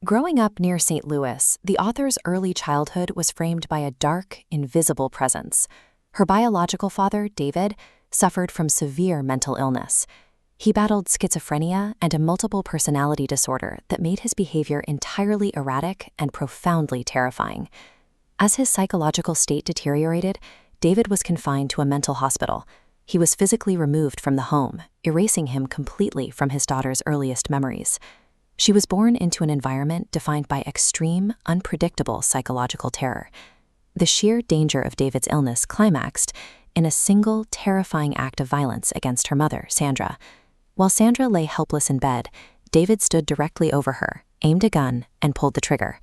Growing up near St. Louis, the author's early childhood was framed by a dark, invisible presence. Her biological father, David, suffered from severe mental illness. He battled schizophrenia and a multiple personality disorder that made his behavior entirely erratic and profoundly terrifying. As his psychological state deteriorated, David was confined to a mental hospital. He was physically removed from the home, erasing him completely from his daughter's earliest memories. She was born into an environment defined by extreme, unpredictable psychological terror. The sheer danger of David's illness climaxed in a single, terrifying act of violence against her mother, Sandra. While Sandra lay helpless in bed, David stood directly over her, aimed a gun, and pulled the trigger.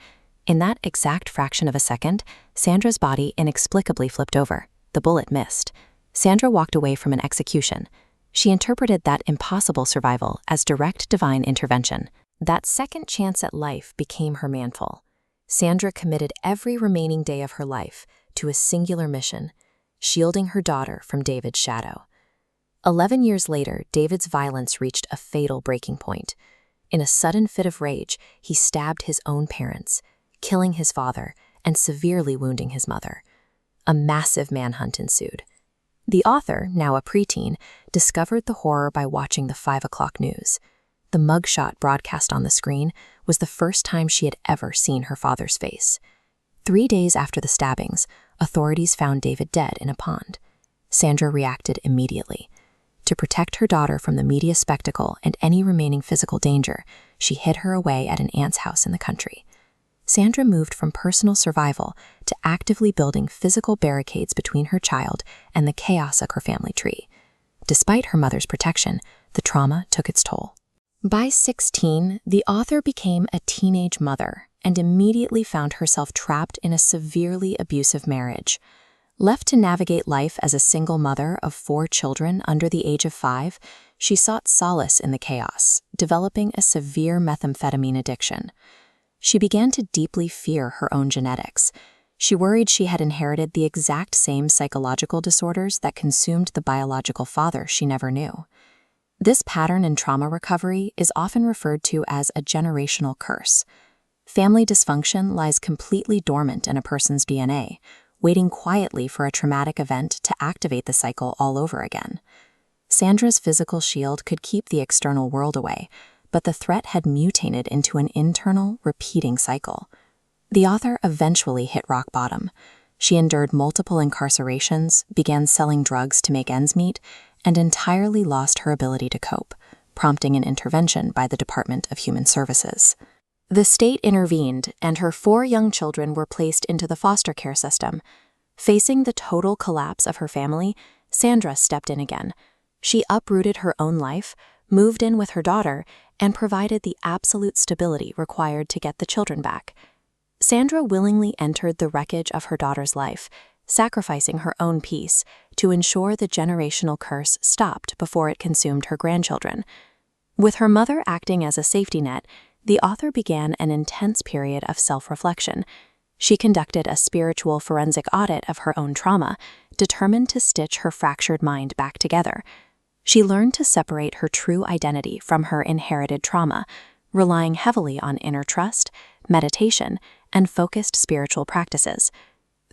In that exact fraction of a second, Sandra's body inexplicably flipped over. The bullet missed. Sandra walked away from an execution. She interpreted that impossible survival as direct divine intervention. That second chance at life became her mantle. Sandra committed every remaining day of her life to a singular mission, shielding her daughter from David's shadow. 11 years later, David's violence reached a fatal breaking point. In a sudden fit of rage, he stabbed his own parents, killing his father and severely wounding his mother. A massive manhunt ensued. The author, now a preteen, discovered the horror by watching the 5 o'clock news. The mugshot broadcast on the screen was the first time she had ever seen her father's face. 3 days after the stabbings, authorities found David dead in a pond. Sandra reacted immediately. To protect her daughter from the media spectacle and any remaining physical danger, she hid her away at an aunt's house in the country. Sandra moved from personal survival to actively building physical barricades between her child and the chaos of her family tree. Despite her mother's protection, the trauma took its toll. By 16, the author became a teenage mother and immediately found herself trapped in a severely abusive marriage. Left to navigate life as a single mother of 4 children under the age of 5, she sought solace in the chaos, developing a severe methamphetamine addiction. She began to deeply fear her own genetics. She worried she had inherited the exact same psychological disorders that consumed the biological father she never knew. This pattern in trauma recovery is often referred to as a generational curse. Family dysfunction lies completely dormant in a person's DNA, waiting quietly for a traumatic event to activate the cycle all over again. Sandra's physical shield could keep the external world away, but the threat had mutated into an internal, repeating cycle. The author eventually hit rock bottom. She endured multiple incarcerations, began selling drugs to make ends meet, and entirely lost her ability to cope, prompting an intervention by the Department of Human Services. The state intervened, and her 4 young children were placed into the foster care system. Facing the total collapse of her family, Sandra stepped in again. She uprooted her own life, moved in with her daughter, and provided the absolute stability required to get the children back. Sandra willingly entered the wreckage of her daughter's life, sacrificing her own peace to ensure the generational curse stopped before it consumed her grandchildren. With her mother acting as a safety net, the author began an intense period of self-reflection. She conducted a spiritual forensic audit of her own trauma, determined to stitch her fractured mind back together. She learned to separate her true identity from her inherited trauma, relying heavily on inner trust, meditation, and focused spiritual practices.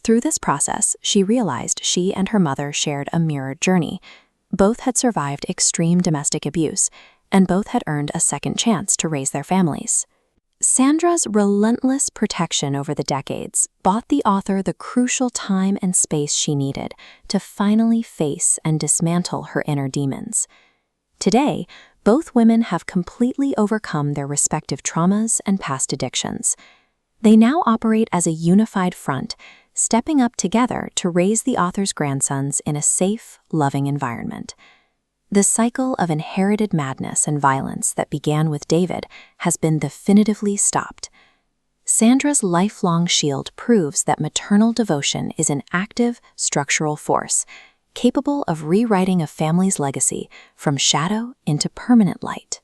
Through this process, she realized she and her mother shared a mirrored journey. Both had survived extreme domestic abuse, and both had earned a second chance to raise their families. Sandra's relentless protection over the decades bought the author the crucial time and space she needed to finally face and dismantle her inner demons. Today, both women have completely overcome their respective traumas and past addictions. They now operate as a unified front, stepping up together to raise the author's grandsons in a safe, loving environment. The cycle of inherited madness and violence that began with David has been definitively stopped. Sandra's lifelong shield proves that maternal devotion is an active, structural force, capable of rewriting a family's legacy from shadow into permanent light.